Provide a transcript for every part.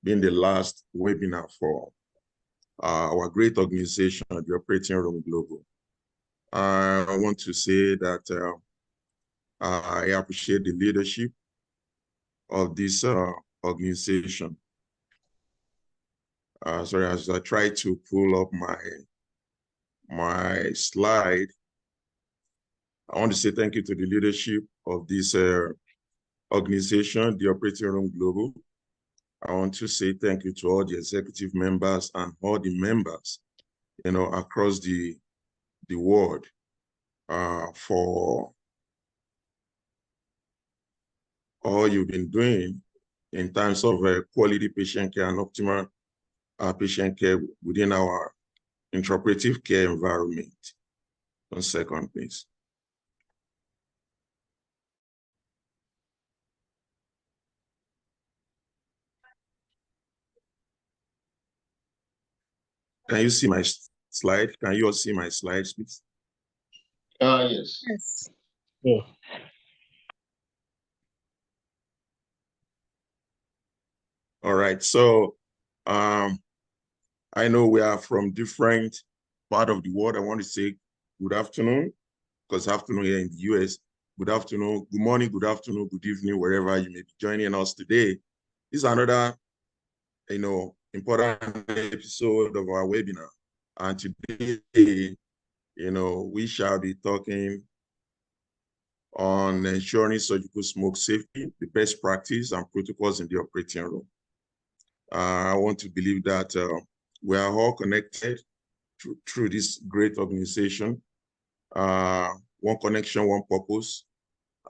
being the last webinar for our great organization, the Operating Room Global. I want to say that I appreciate the leadership of this organization. Sorry, as I try to pull up my slide, I want to say thank you to the leadership of this organization, the Operating Room Global. I want to say thank you to all the executive members and all the members, across the world for all you've been doing in terms of quality patient care and optimal patient care within our intraoperative care environment. 1 second, please. Can you see my slide? Can you all see my slides, please? Yes. Yes. Yeah. All right. So I know we are from different part of the world. I want to say good afternoon, because afternoon here in the US. Good afternoon, good morning, good afternoon, good evening, wherever you may be joining us today. This is another, important episode of our webinar. And today, we shall be talking on ensuring surgical smoke safety, the best practice and protocols in the operating room. I want to believe that we are all connected through this great organization. One connection, one purpose.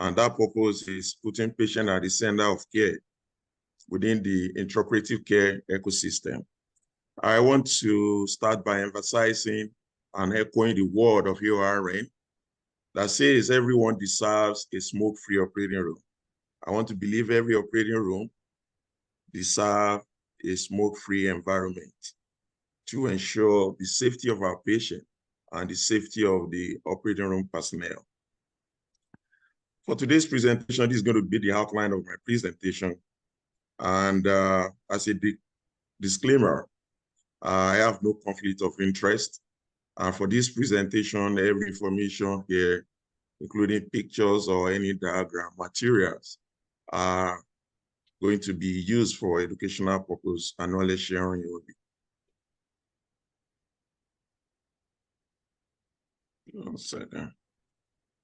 And that purpose is putting patients at the center of care within the intraoperative care ecosystem. I want to start by emphasizing and echoing the word of AORN that says everyone deserves a smoke-free operating room. I want to believe every operating room deserves a smoke-free environment to ensure the safety of our patient and the safety of the operating room personnel. For today's presentation, this is going to be the outline of my presentation. And as a disclaimer, I have no conflict of interest. For this presentation, every information here, including pictures or any diagram materials, are going to be used for educational purpose and knowledge sharing only. 1 second.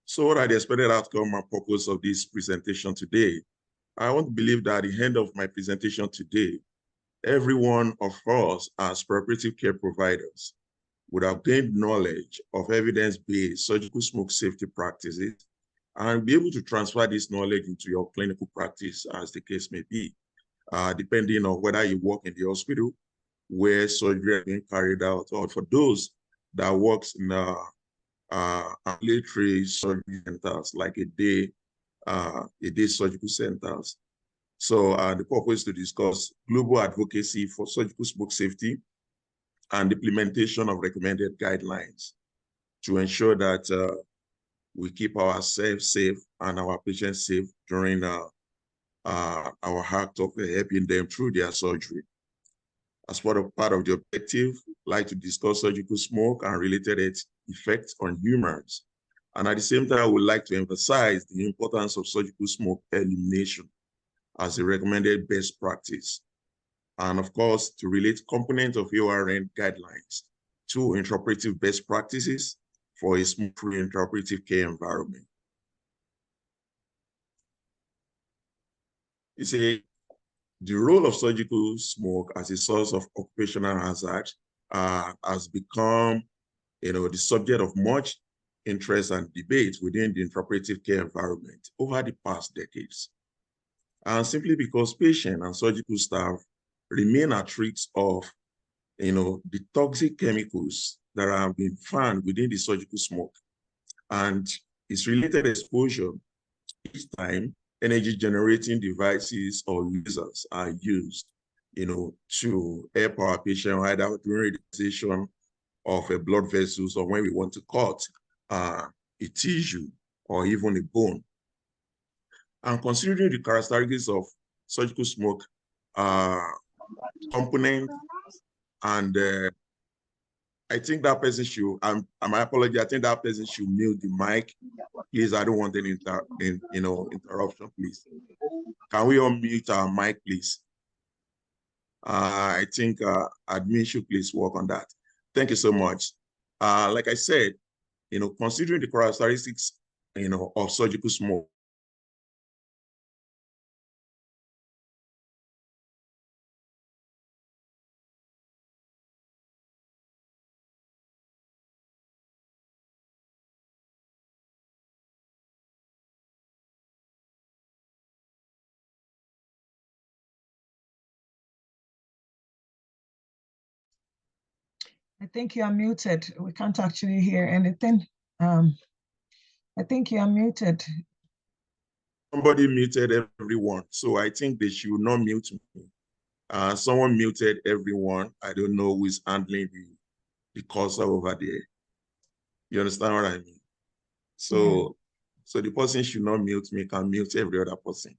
So what are the expected outcome and purpose of this presentation today? I want to believe that at the end of my presentation today, every one of us as perioperative care providers would have gained knowledge of evidence-based surgical smoke safety practices and be able to transfer this knowledge into your clinical practice as the case may be, depending on whether you work in the hospital where surgery is being carried out, or for those that works in ambulatory surgery centers like a day surgical centers. So the purpose is to discuss global advocacy for surgical smoke safety and implementation of recommended guidelines to ensure that we keep ourselves safe and our patients safe during our act of helping them through their surgery. As part of the objective, I'd like to discuss surgical smoke and related effects on humans. And at the same time, I would like to emphasize the importance of surgical smoke elimination as a recommended best practice. And of course, to relate components of AORN guidelines to intraoperative best practices for a smoke-free intraoperative care environment. You see, the role of surgical smoke as a source of occupational hazard has become, the subject of much interest and debate within the intraoperative care environment over the past decades. And simply because patients and surgical staff remain at risk of, the toxic chemicals that have been found within the surgical smoke and its related exposure each time energy generating devices or lasers are used, to help our patient either during radiation of a blood vessels or when we want to cut a tissue or even a bone. And considering the characteristics of surgical smoke component, and I think that person should, my apology, I think that person should mute the mic. Please, I don't want any interruption, please. Can we unmute our mic, please? I think admin should please work on that. Thank you so much. Like I said, considering the characteristics, of surgical smoke, I think you are muted. We can't actually hear anything. I think you are muted. Somebody muted everyone, so I think they should not mute me. Someone muted everyone. I don't know who is handling the cursor over there. You understand what I mean? So, so the person should not mute me, can mute every other person.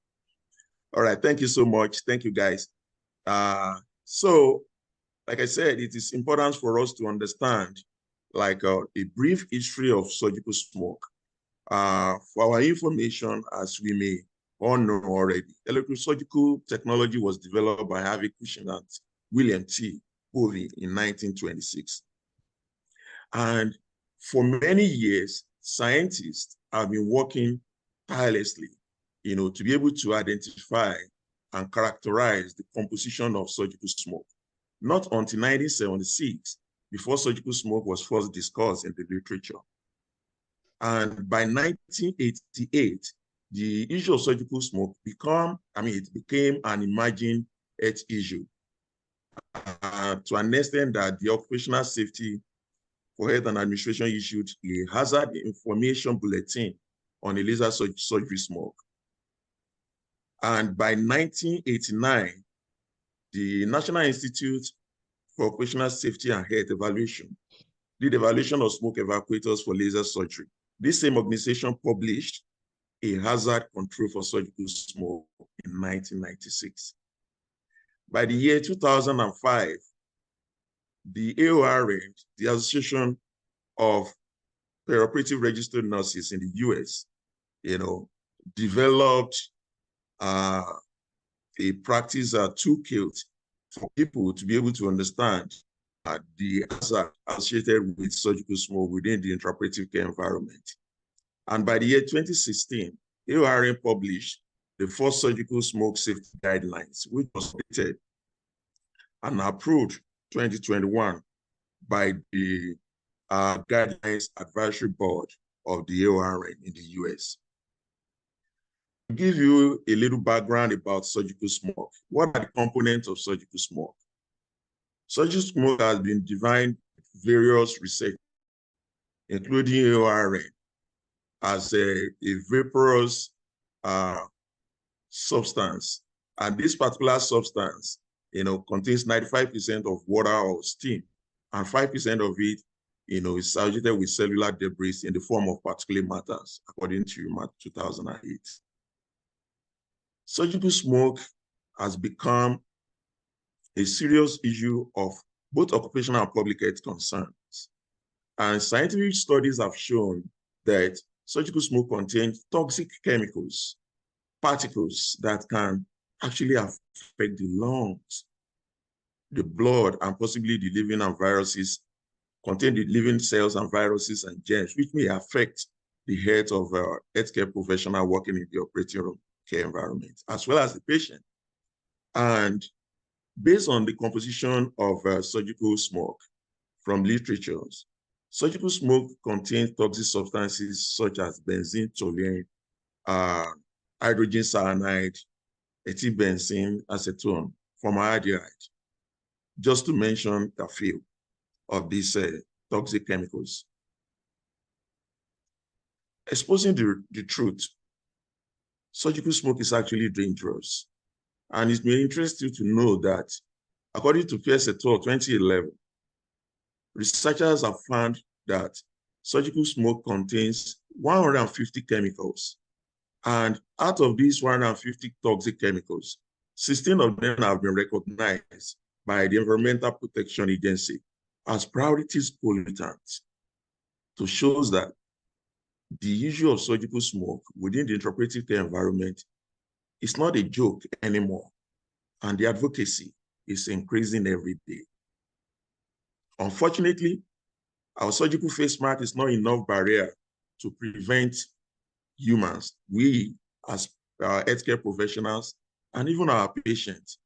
All right, thank you so much. Thank you, guys. So, like I said, it is important for us to understand like a brief history of surgical smoke. For our information, as we may all know already, electrosurgical technology was developed by Harvey Cushing and William T. Povey in 1926. And for many years, scientists have been working tirelessly, to be able to identify and characterize the composition of surgical smoke. Not until 1976, before surgical smoke was first discussed in the literature. And by 1988, the issue of surgical smoke became an emerging health issue to an extent that the Occupational Safety for Health and Administration issued a hazard information bulletin on laser surgery smoke. And by 1989, the National Institute for Occupational Safety and Health Evaluation did evaluation of smoke evacuators for laser surgery. This same organization published a hazard control for surgical smoke in 1996. By the year 2005, the AORN, the Association of Perioperative Registered Nurses in the US, developed a practice toolkit for people to be able to understand the hazard associated with surgical smoke within the intraoperative care environment. And by the year 2016, AORN published the first surgical smoke safety guidelines, which was updated and approved 2021 by the Guidelines Advisory Board of the AORN in the US. To give you a little background about surgical smoke, what are the components of surgical smoke? Surgical smoke has been defined with various research, including AORN, as a vaporous substance. And this particular substance, contains 95% of water or steam, and 5% of it, is associated with cellular debris in the form of particulate matters, according to 2008. Surgical smoke has become a serious issue of both occupational and public health concerns. And scientific studies have shown that surgical smoke contains toxic chemicals, particles that can actually affect the lungs, the blood, and possibly the living and viruses, contain the living cells and viruses and germs, which may affect the health of a healthcare professional working in the operating room care environment, as well as the patient. And based on the composition of surgical smoke from literatures, surgical smoke contains toxic substances such as benzene, toluene, hydrogen cyanide, ethylbenzene, acetone, formaldehyde, just to mention a few of these toxic chemicals. Exposing the truth, surgical smoke is actually dangerous. And it may interest you to know that, according to Pierce et al. 2011, researchers have found that surgical smoke contains 150 chemicals. And out of these 150 toxic chemicals, 16 of them have been recognized by the Environmental Protection Agency as priorities pollutants to show that the issue of surgical smoke within the intraoperative care environment is not a joke anymore, and the advocacy is increasing every day. Unfortunately, our surgical face mask is not enough barrier to prevent humans, we as healthcare professionals, and even our patients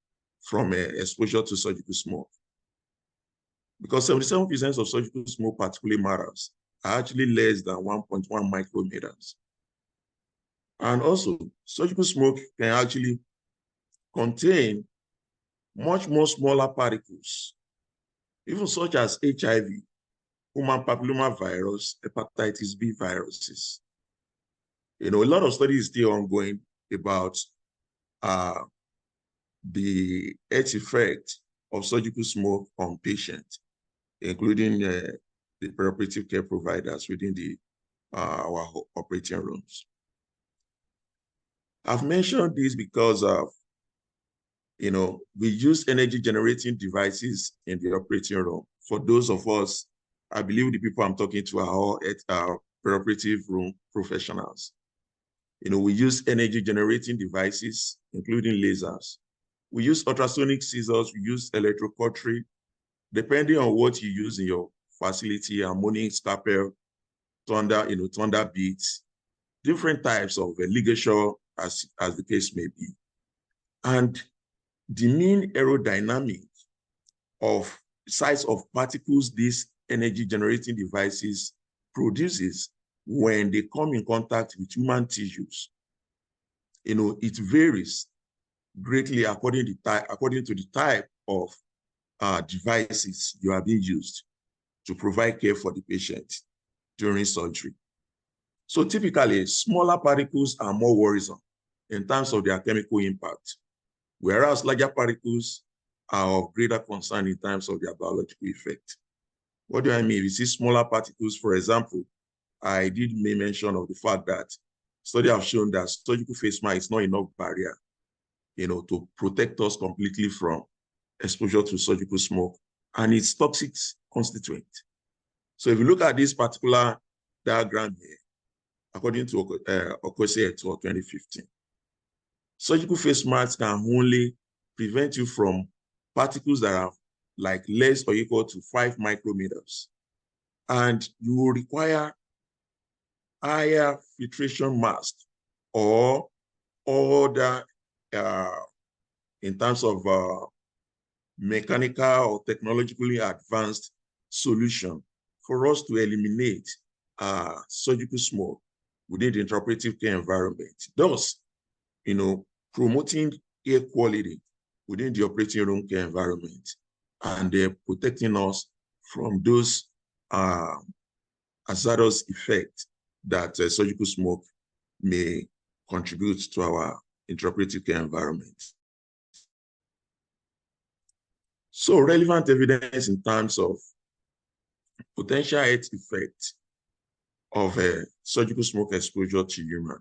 from exposure to surgical smoke. Because 77% of surgical smoke particulate matters are actually less than 1.1 micrometers. And also, surgical smoke can actually contain much more smaller particles, even such as HIV, human papillomavirus, hepatitis B viruses. You know, a lot of studies still ongoing about the health effect of surgical smoke on patients, including the perioperative care providers within our operating rooms. I've mentioned this because of, you know, we use energy generating devices in the operating room. For those of us, I believe the people I'm talking to are all at our perioperative room professionals. You know, we use energy generating devices, including lasers. We use ultrasonic scissors, we use electrocautery, depending on what you use in your facility, harmonic, scalpel, thunder beats, different types of ligature as the case may be. And the mean aerodynamic of size of particles these energy generating devices produces when they come in contact with human tissues, you know, it varies greatly according to the type of devices you are being used to provide care for the patient during surgery. So typically, smaller particles are more worrisome in terms of their chemical impact, whereas larger particles are of greater concern in terms of their biological effect. What do I mean? We see smaller particles, for example, I did make mention of the fact that studies have shown that surgical face mask is not enough barrier, you know, to protect us completely from exposure to surgical smoke and its toxic constituent. So if you look at this particular diagram here, according to Okose et al. 2015, surgical face masks can only prevent you from particles that are like less or equal to 5 micrometers. And you will require higher filtration mask or other, in terms of mechanical or technologically advanced solution for us to eliminate surgical smoke within the intraoperative care environment. Thus, you know, promoting air quality within the operating room care environment and protecting us from those hazardous effects that surgical smoke may contribute to our intraoperative care environment. So relevant evidence in terms of potential health effect of surgical smoke exposure to human.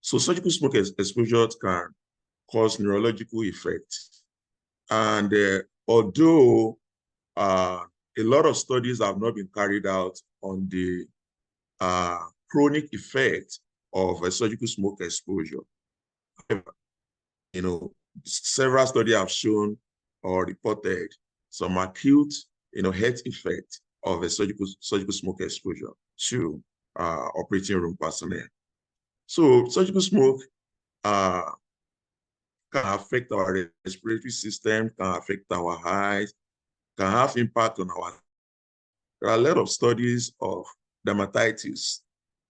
So surgical smoke exposure can cause neurological effects. And although a lot of studies have not been carried out on the chronic effect of surgical smoke exposure, you know, several studies have shown or reported some acute, you know, health effect of a surgical smoke exposure to operating room personnel. So surgical smoke can affect our respiratory system, can affect our eyes, can have impact on our. There are a lot of studies of dermatitis,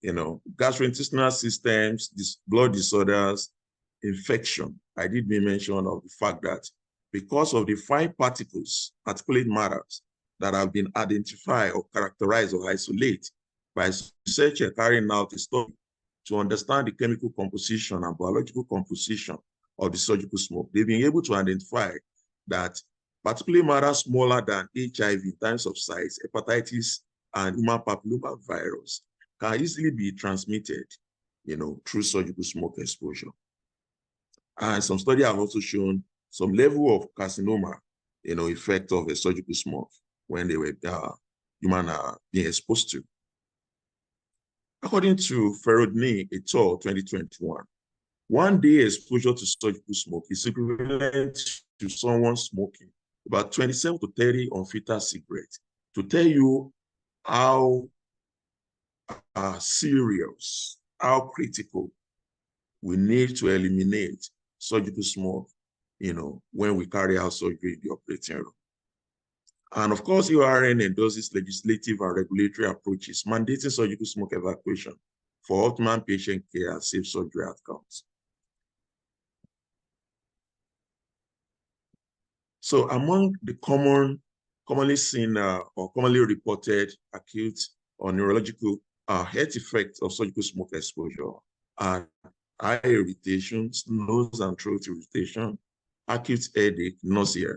you know, gastrointestinal systems, blood disorders, infection. I did make mention of the fact that because of the fine particles, particulate matters, that have been identified or characterized or isolated by researchers carrying out a study to understand the chemical composition and biological composition of the surgical smoke, they've been able to identify that particulate matter smaller than HIV in terms of size, hepatitis, and human papillomavirus can easily be transmitted, you know, through surgical smoke exposure. And some studies have also shown some level of carcinoma effect of a surgical smoke when they were human being exposed to. According to Ferodny et al. 2021, 1 day exposure to surgical smoke is equivalent to someone smoking about 27 to 30 unfiltered cigarettes. To tell you how serious, how critical we need to eliminate surgical smoke, when we carry out surgery in the operating room. And of course, URN endorses legislative and regulatory approaches mandating surgical smoke evacuation for optimal patient care and safe surgery outcomes. So among the commonly seen or commonly reported acute or neurological health effects of surgical smoke exposure are eye irritations, nose and throat irritation, acute headache, nausea.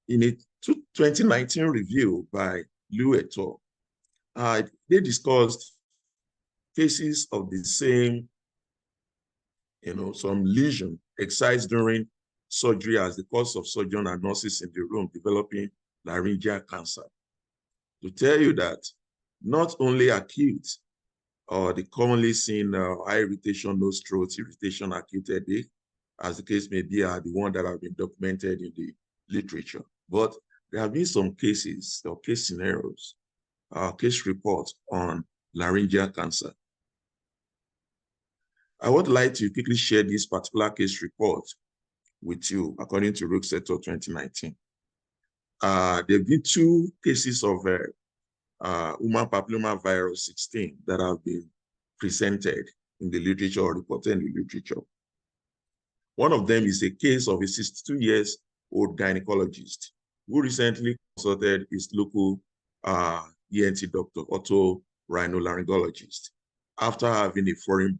In a 2019 review by Liu et al., they discussed cases of the same, some lesion excised during surgery as the cause of surgeon and nurses in the room developing laryngeal cancer. To tell you that not only acute or the commonly seen eye irritation, nose, throat irritation, acute headache, as the case may be, are the ones that have been documented in the literature. But there have been some cases or case scenarios, case reports on laryngeal cancer. I would like to quickly share this particular case report with you, according to Rooks et al. 2019. There have been 2 cases of human papillomavirus 16 that have been presented in the literature or reported in the literature. One of them is a case of a 62-year-old gynecologist who recently consulted his local ENT doctor, otorhinolaryngologist, after having a foreign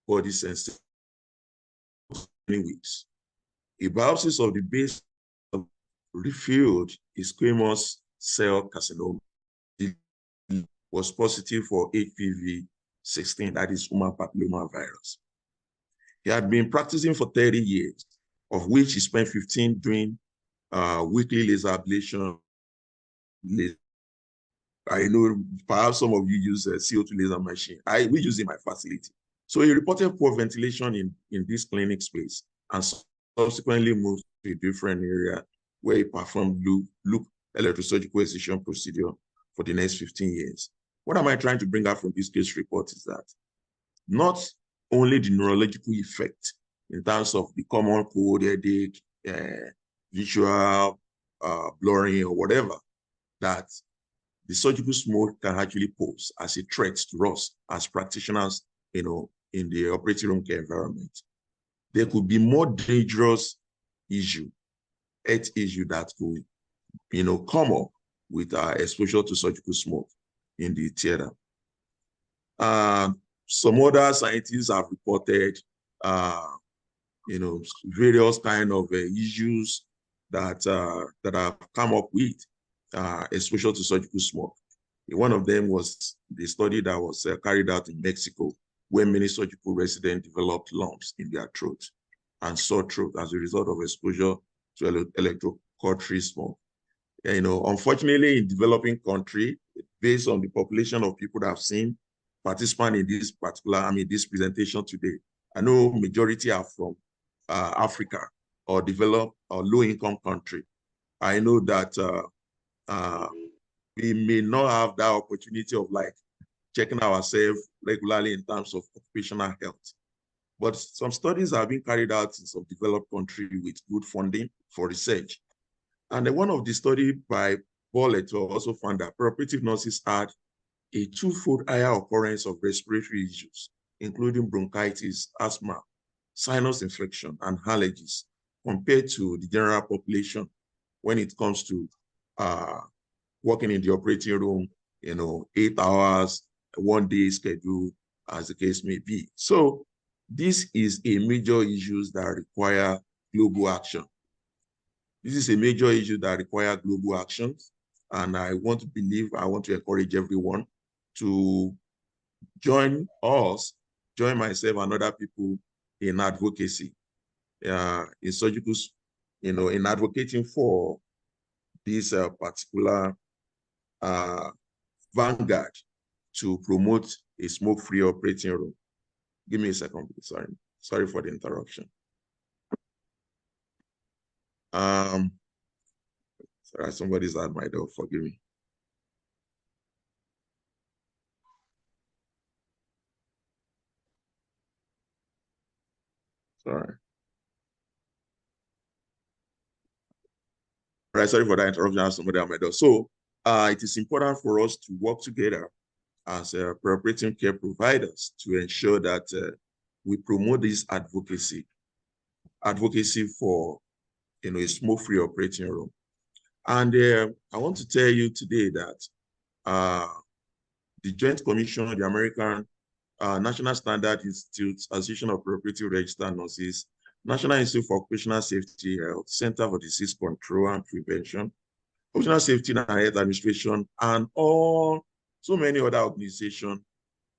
body sensation for many weeks. A biopsy of the base revealed a squamous cell carcinoma. It was positive for HPV-16, that is human papillomavirus. He had been practicing for 30 years, of which he spent 15 doing weekly laser ablation. I know perhaps some of you use a CO2 laser machine. We use it in my facility. So he reported poor ventilation in this clinic space and subsequently moved to a different area where he performed loop electrosurgical excision procedure for the next 15 years. What am I trying to bring out from this case report is that not only the neurological effect in terms of the common cold, headache, visual blurring or whatever, that the surgical smoke can actually pose as a threat to us as practitioners, in the operating room care environment. There could be more dangerous health issue that could, come up with exposure to surgical smoke in the theater. Some other scientists have reported, various kind of issues that have come up with exposure to surgical smoke. One of them was the study that was carried out in Mexico, where many surgical residents developed lumps in their throat and sore throat as a result of exposure to electrocautery smoke. Unfortunately, in developing country, based on the population of people that have seen participants in this particular, this presentation today, I know majority are from Africa or developed or low-income country. I know that we may not have that opportunity of checking ourselves regularly in terms of occupational health. But some studies have been carried out in some developed countries with good funding for research. And then one of the studies by Ball et al. Also found that perioperative nurses had a 2-fold higher occurrence of respiratory issues, including bronchitis, asthma, sinus infection, and allergies, compared to the general population when it comes to working in the operating room, 8 hours, 1 day schedule, as the case may be. So this is a major issue that require global action. This is a major issue that requires global action. And I want to encourage everyone to join myself and other people in advocacy, in surgical in advocating for this particular vanguard to promote a smoke-free operating room. Give me a second, please. Sorry for the interruption. Sorry, somebody's at my door. Forgive me. Sorry. All right, sorry for that interruption. I have somebody at my door. So it is important for us to work together as preoperative care providers to ensure that we promote this advocacy for a smoke-free operating room. And I want to tell you today that the Joint Commission, the American National Standard Institute, Association of Preoperative Registered Nurses, National Institute for Occupational Safety Health, Center for Disease Control and Prevention, Occupational Safety and Health Administration, and so many other organizations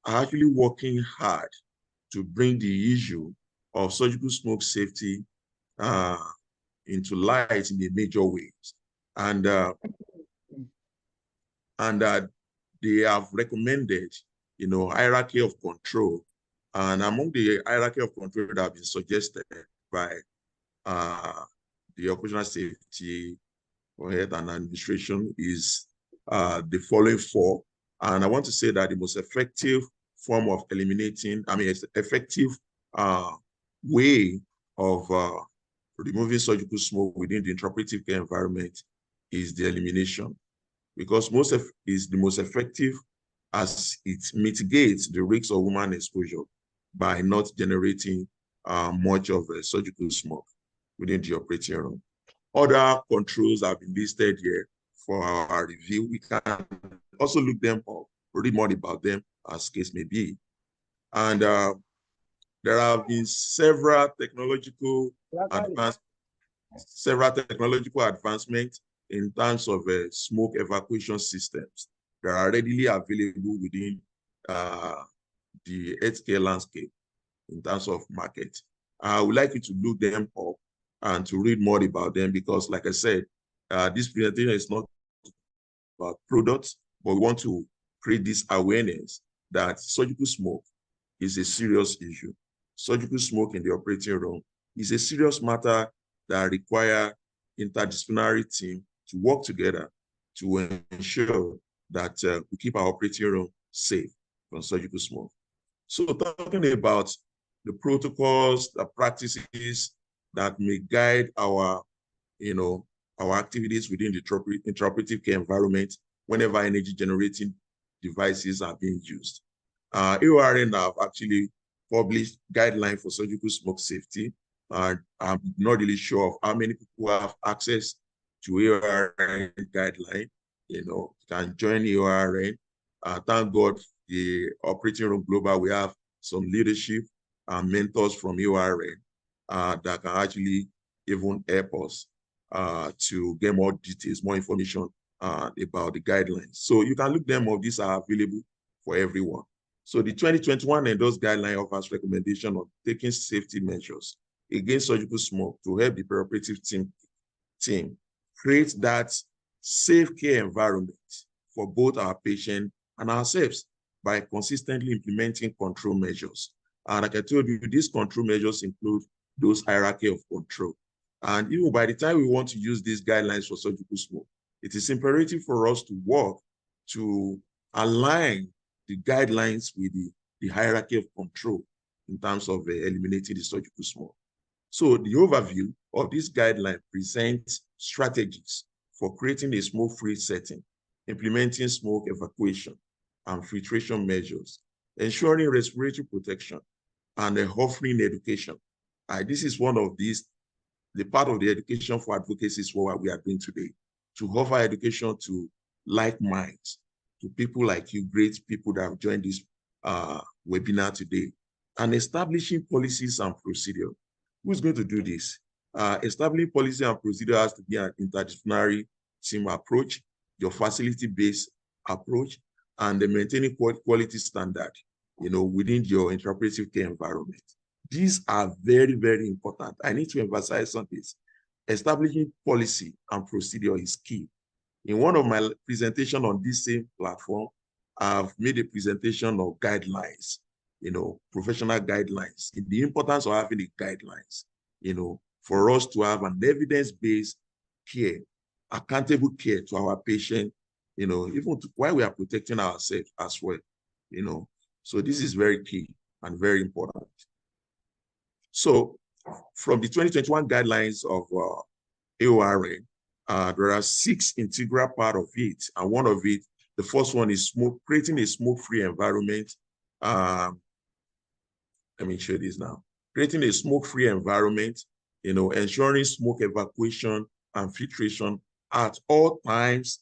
are actually working hard to bring the issue of surgical smoke safety into light in a major ways. And they have recommended, hierarchy of control. And among the hierarchy of control that have been suggested by the Occupational Safety for Health and Administration is the following four. And I want to say that the most effective form of effective way of removing surgical smoke within the intraoperative care environment is the elimination, because is the most effective as it mitigates the risks of human exposure by not generating much of surgical smoke within the operating room. Other controls have been listed here for our review. We can also look them up, read more about them as case may be. And there have been several technological advancements in terms of smoke evacuation systems that are readily available within the healthcare landscape in terms of market. I would like you to look them up and to read more about them, because like I said, this presentation is not about products, but we want to create this awareness that surgical smoke is a serious issue. Surgical smoke in the operating room is a serious matter that requires interdisciplinary team to work together to ensure that we keep our operating room safe from surgical smoke. So talking about the protocols, the practices that may guide our, our activities within the intraoperative care environment whenever energy generating devices are being used. AORN have actually published guidelines for surgical smoke safety. I'm not really sure of how many people have access to AORN guideline. You can join AORN. Thank God, the operating room global, we have some leadership and mentors from AORN that can actually even help us to get more details, more information about the guidelines. So you can look them up. These are available for everyone. So the 2021 endorsed guideline offers recommendation on taking safety measures against surgical smoke to help the perioperative team create that safe care environment for both our patient and ourselves by consistently implementing control measures. And like I told you, these control measures include those hierarchy of control. And even by the time we want to use these guidelines for surgical smoke, it is imperative for us to work to align the guidelines with the hierarchy of control in terms of eliminating the surgical smoke. So the overview of this guideline presents strategies for creating a smoke-free setting, implementing smoke evacuation and filtration measures, ensuring respiratory protection, and offering education. This is one of these, the part of the education for advocacy is what we are doing today, to offer education to like minds, to people like you, great people that have joined this webinar today, and establishing policies and procedure. Who's going to do this? Establishing policy and procedure has to be an interdisciplinary team approach, your facility-based approach, and the maintaining quality standard, within your intraoperative care environment. These are very, very important. I need to emphasize on this. establishing policy and procedure is key. In one of my presentations on this same platform, I've made a presentation of guidelines, professional guidelines, in the importance of having the guidelines, for us to have an evidence-based care, accountable care to our patient, even while we are protecting ourselves as well, So this is very key and very important. So from the 2021 guidelines of AORN, there are 6 integral parts of it, and one of it, the first one is creating a smoke-free environment. Let me show this now. Creating a smoke-free environment, ensuring smoke evacuation and filtration at all times.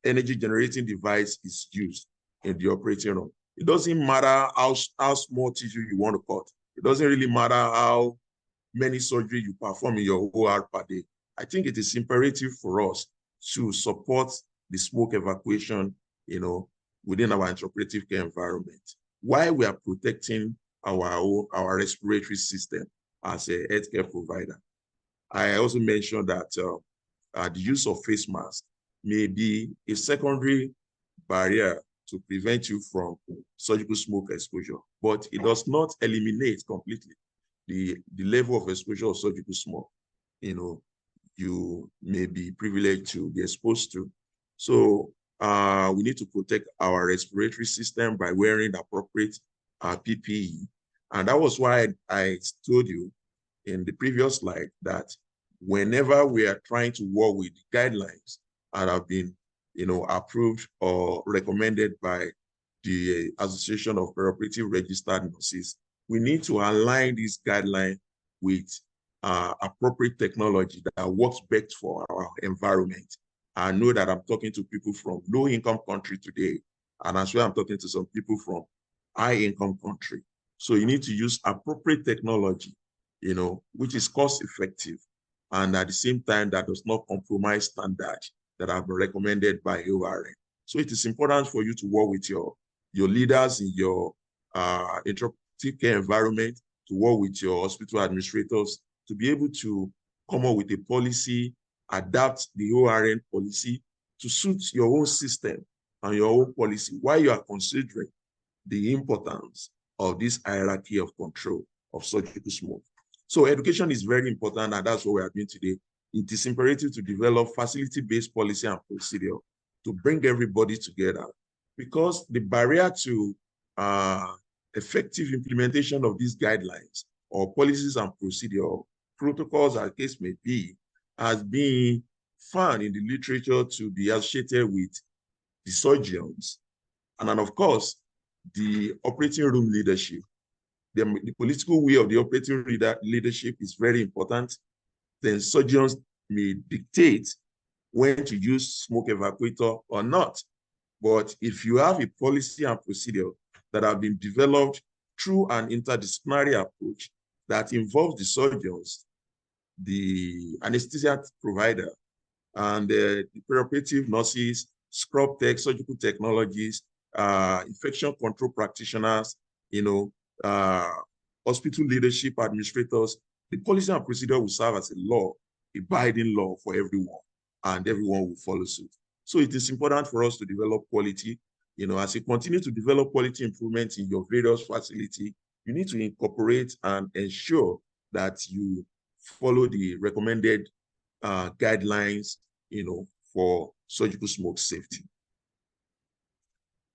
Energy generating device is used in the operating room. It doesn't matter how small tissue you want to cut. It doesn't really matter how many surgery you perform in your OR per day. I think it is imperative for us to support the smoke evacuation, within our intraoperative care environment, while we are protecting our respiratory system as a healthcare provider. I also mentioned that the use of face masks may be a secondary barrier to prevent you from surgical smoke exposure, but it does not eliminate completely the level of exposure of surgical smoke, you may be privileged to be exposed to. So we need to protect our respiratory system by wearing the appropriate PPE. And that was why I told you in the previous slide that whenever we are trying to work with the guidelines that have been, approved or recommended by the Association of Perioperative Registered Nurses, we need to align this guideline with appropriate technology that works best for our environment. I know that I'm talking to people from low-income country today, and as well I'm talking to some people from high-income country. So you need to use appropriate technology, which is cost-effective, and at the same time that does not compromise standards that have been recommended by AORN. So it is important for you to work with your leaders in your intraoperative care environment, to work with your hospital administrators, to be able to come up with a policy, adapt the ORN policy to suit your own system and your own policy, while you are considering the importance of this hierarchy of control of surgical smoke. So education is very important, and that's what we are doing today. It is imperative to develop facility-based policy and procedure to bring everybody together, because the barrier to effective implementation of these guidelines or policies and procedure, protocols, as case may be, has been found in the literature to be associated with the surgeons, and then of course, the operating room leadership. The political will of the operating leadership is very important. Then surgeons may dictate when to use smoke evacuator or not. But if you have a policy and procedure that have been developed through an interdisciplinary approach that involves the surgeons, the anesthesia provider, and the perioperative nurses, scrub tech, surgical technologists, infection control practitioners, hospital leadership administrators, the policy and procedure will serve as a law, a binding law for everyone, and everyone will follow suit. So it is important for us to develop quality. As you continue to develop quality improvements in your various facilities, you need to incorporate and ensure that you follow the recommended guidelines, for surgical smoke safety.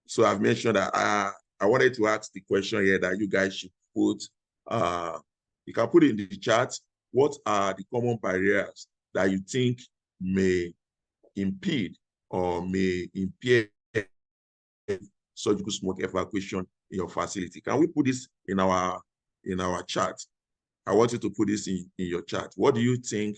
So I've mentioned that I wanted to ask the question here that you guys should put, you can put it in the chat, what are the common barriers that you think may impede or may impair surgical smoke evacuation in your facility? Can we put this in our chat? I want you to put this in your chat. What do you think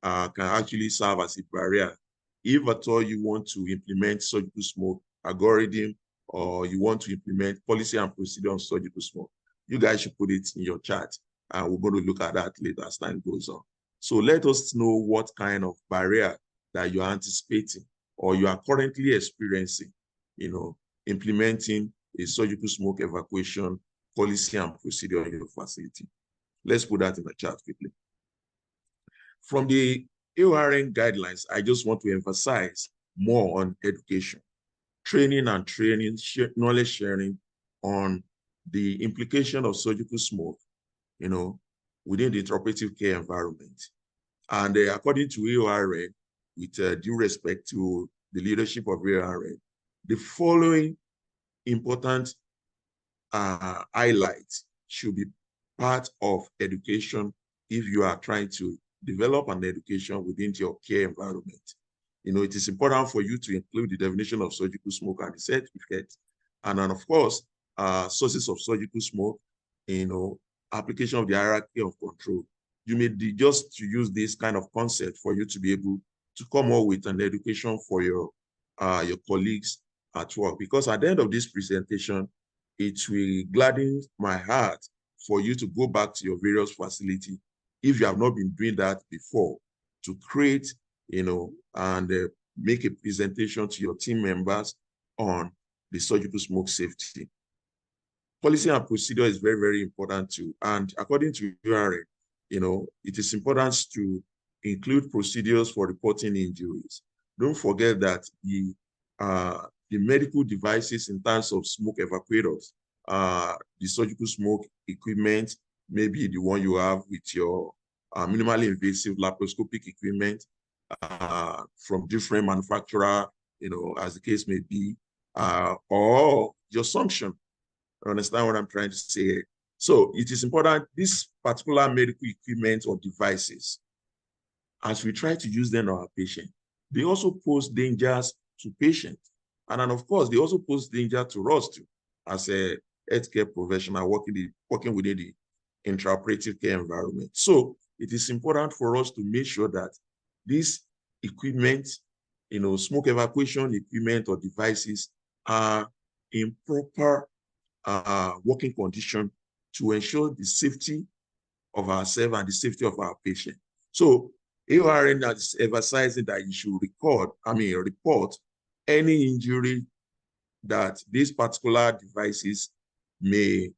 can actually serve as a barrier if at all you want to implement surgical smoke algorithm, or you want to implement policy and procedure on surgical smoke? You guys should put it in your chat, and we're going to look at that later as time goes on. So let us know what kind of barrier that you are anticipating or you are currently experiencing, implementing a surgical smoke evacuation policy and procedure in your facility. Let's put that in the chat quickly. From the AORN guidelines, I just want to emphasize more on education, training, knowledge sharing on the implication of surgical smoke, within the intraoperative care environment. And according to AORN, with due respect to the leadership of AORN, the following important highlights should be part of education if you are trying to develop an education within your care environment. It is important for you to include the definition of surgical smoke and the certificate, and then of course, sources of surgical smoke, application of the hierarchy of control. You may just to use this kind of concept for you to be able to come up with an education for your colleagues at work. Because at the end of this presentation, it will gladden my heart for you to go back to your various facilities if you have not been doing that before, to create, and make a presentation to your team members on the surgical smoke safety. Policy and procedure is very, very important too. And according to URN, it is important to include procedures for reporting injuries. Don't forget that the medical devices in terms of smoke evacuators, the surgical smoke equipment, maybe the one you have with your minimally invasive laparoscopic equipment from different manufacturer, as the case may be, or your suction. Understand what I'm trying to say? So it is important, this particular medical equipment or devices, as we try to use them on our patient, they also pose dangers to patients. And then of course, they also pose danger to us too, as a healthcare professional working within the intraoperative care environment. So it is important for us to make sure that this equipment, smoke evacuation equipment or devices are in proper working condition to ensure the safety of ourselves and the safety of our patient. So AORN is emphasizing that you should report any injury that these particular devices may,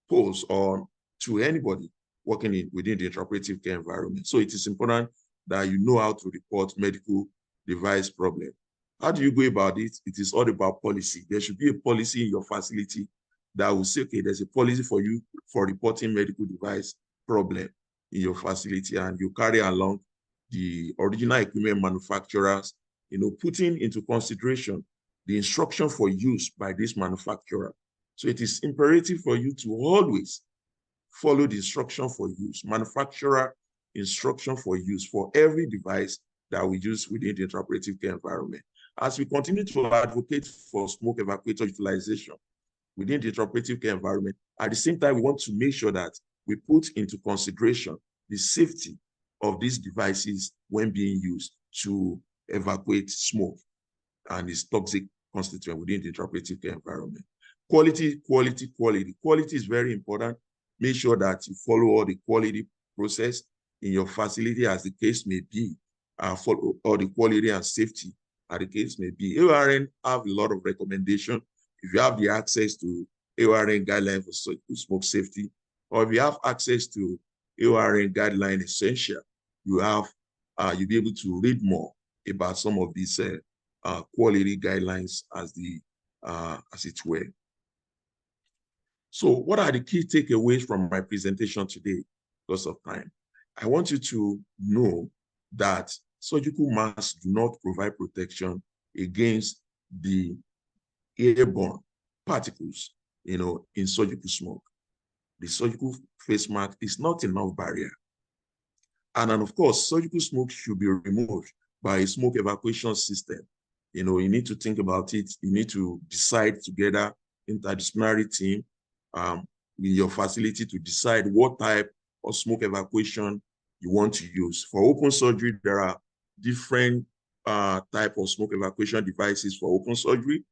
pose on to anybody working within the intraoperative care environment. So it is important that you know how to report medical device problem. How do you go about it? It is all about policy. There should be a policy in your facility that will say, okay, there's a policy for you for reporting medical device problem in your facility, and you carry along the original equipment manufacturers, putting into consideration the instruction for use by this manufacturer. So it is imperative for you to always follow the instruction for use, manufacturer instruction for use for every device that we use within the intraoperative care environment. As we continue to advocate for smoke evacuator utilization within the intraoperative care environment, at the same time, we want to make sure that we put into consideration the safety of these devices when being used to evacuate smoke and its toxic constituent within the intraoperative care environment. Quality. Quality is very important. Make sure that you follow all the quality process in your facility as the case may be, follow all the quality and safety as the case may be. AORN have a lot of recommendations. If you have the access to AORN guidelines for smoke safety, or if you have access to AORN guideline essential, you'll be able to read more about some of these quality guidelines as it were. So what are the key takeaways from my presentation today because of time? I want you to know that surgical masks do not provide protection against the airborne particles, in surgical smoke. The surgical face mask is not enough barrier. And then of course, surgical smoke should be removed by a smoke evacuation system. You need to think about it. You need to decide together, interdisciplinary team, in your facility to decide what type of smoke evacuation you want to use. For open surgery, there are different type of smoke evacuation devices for open surgery,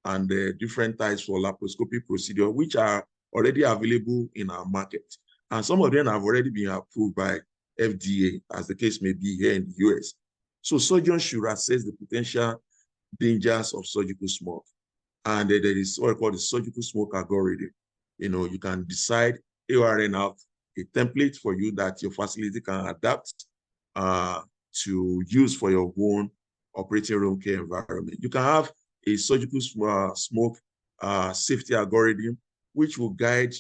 and different types for laparoscopic procedure, which are already available in our market. And some of them have already been approved by FDA, as the case may be here in the US. So surgeons should assess the potential dangers of surgical smoke. And there is what we call the surgical smoke algorithm. You can decide, AORN out a template for you that your facility can adapt to use for your own operating room care environment. You can have a surgical smoke safety algorithm, which will guide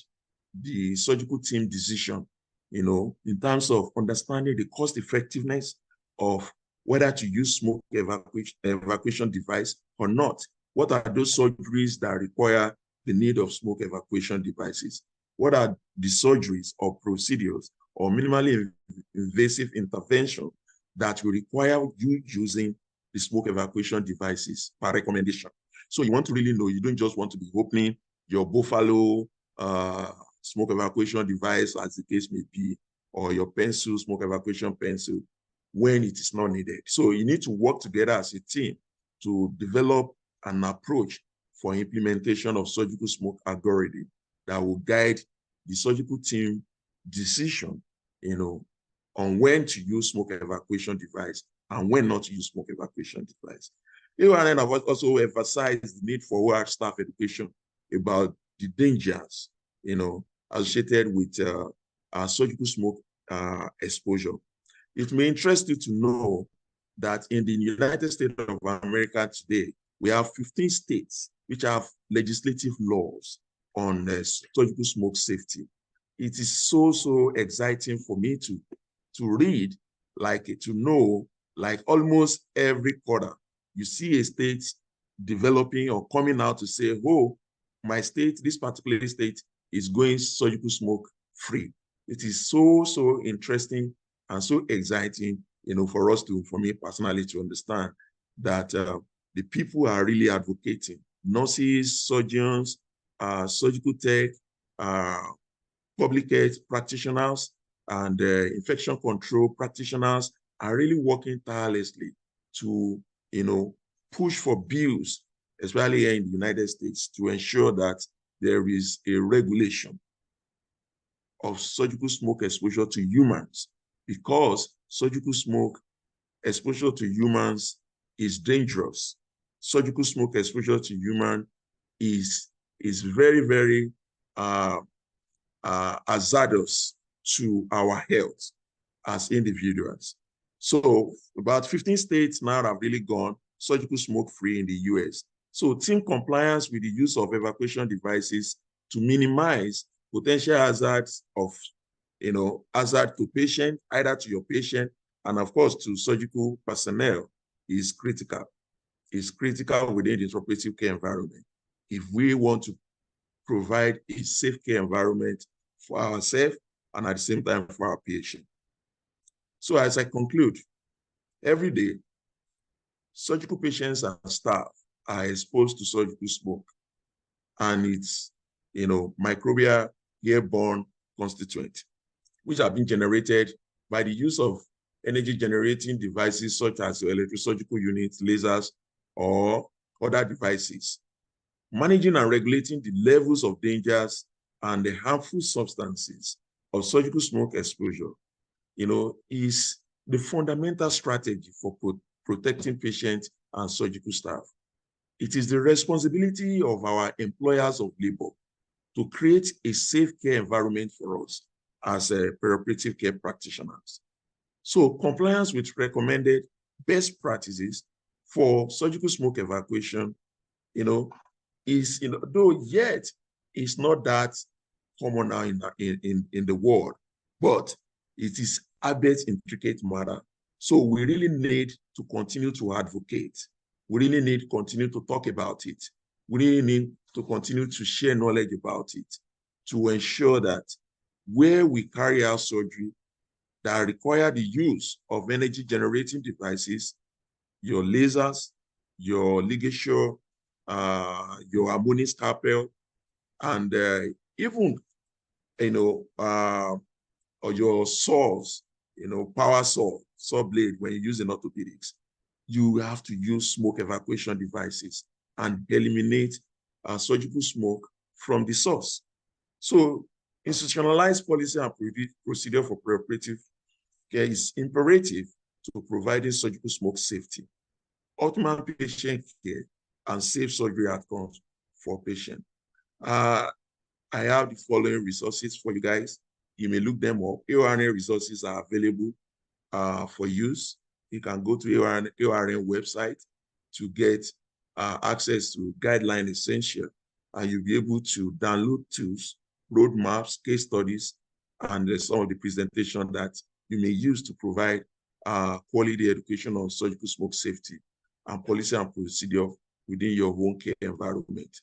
the surgical team decision, in terms of understanding the cost effectiveness of whether to use smoke evacuation device or not. What are those surgeries that require the need of smoke evacuation devices? What are the surgeries or procedures or minimally invasive intervention that will require you using the smoke evacuation devices by recommendation? So you want to really know, you don't just want to be opening your Buffalo smoke evacuation device, as the case may be, or your pencil, smoke evacuation pencil, when it is not needed. So you need to work together as a team to develop an approach for implementation of surgical smoke algorithm that will guide the surgical team decision, on when to use smoke evacuation device and when not to use smoke evacuation device. And I've also emphasized the need for OR staff education about the dangers, associated with surgical smoke exposure. It may interest you to know that in the United States of America today, we have 15 states which have legislative laws on surgical smoke safety. It is so exciting for me to read, to know, almost every quarter, you see a state developing or coming out to say, oh, my state, this particular state, is going surgical smoke free. It is so interesting and so exciting, for me personally to understand that the people are really advocating. Nurses, surgeons, surgical tech, public health practitioners, and infection control practitioners are really working tirelessly to, push for bills, especially here in the United States, to ensure that there is a regulation of surgical smoke exposure to humans, because surgical smoke exposure to humans is dangerous. Surgical smoke exposure to human is very hazardous to our health as individuals. So about 15 states now have really gone surgical smoke free in the US. So team compliance with the use of evacuation devices to minimize potential hazards of, hazard to patient, either to your patient and of course to surgical personnel, is critical. It's critical within the operative care environment if we want to provide a safe care environment for ourselves and at the same time for our patient. So as I conclude, every day, surgical patients and staff are exposed to surgical smoke and its, microbial airborne constituent, which have been generated by the use of energy generating devices such as electrosurgical units, lasers, or other devices. Managing and regulating the levels of dangers and the harmful substances of surgical smoke exposure, is the fundamental strategy for protecting patients and surgical staff. It is the responsibility of our employers of labor to create a safe care environment for us as perioperative care practitioners. So compliance with recommended best practices for surgical smoke evacuation, is, though yet it's not that common now in the world, but it is a bit intricate matter. So we really need to continue to advocate. We really need to continue to talk about it. We really need to continue to share knowledge about it to ensure that where we carry out surgery that require the use of energy generating devices, your lasers, your ligature, your harmonic scalpel, and even, or your saws, power saw blade when you use in orthopedics, you have to use smoke evacuation devices and eliminate surgical smoke from the source. So institutionalized policy and procedure for perioperative care is imperative to providing surgical smoke safety, optimal patient care, and safe surgery outcomes for patients. I have the following resources for you guys. You may look them up. AORNA resources are available for use. You can go to AORN website to get access to Guideline Essential, and you'll be able to download tools, roadmaps, case studies, and some of the presentation that you may use to provide quality education on surgical smoke safety and policy and procedure within your home care environment.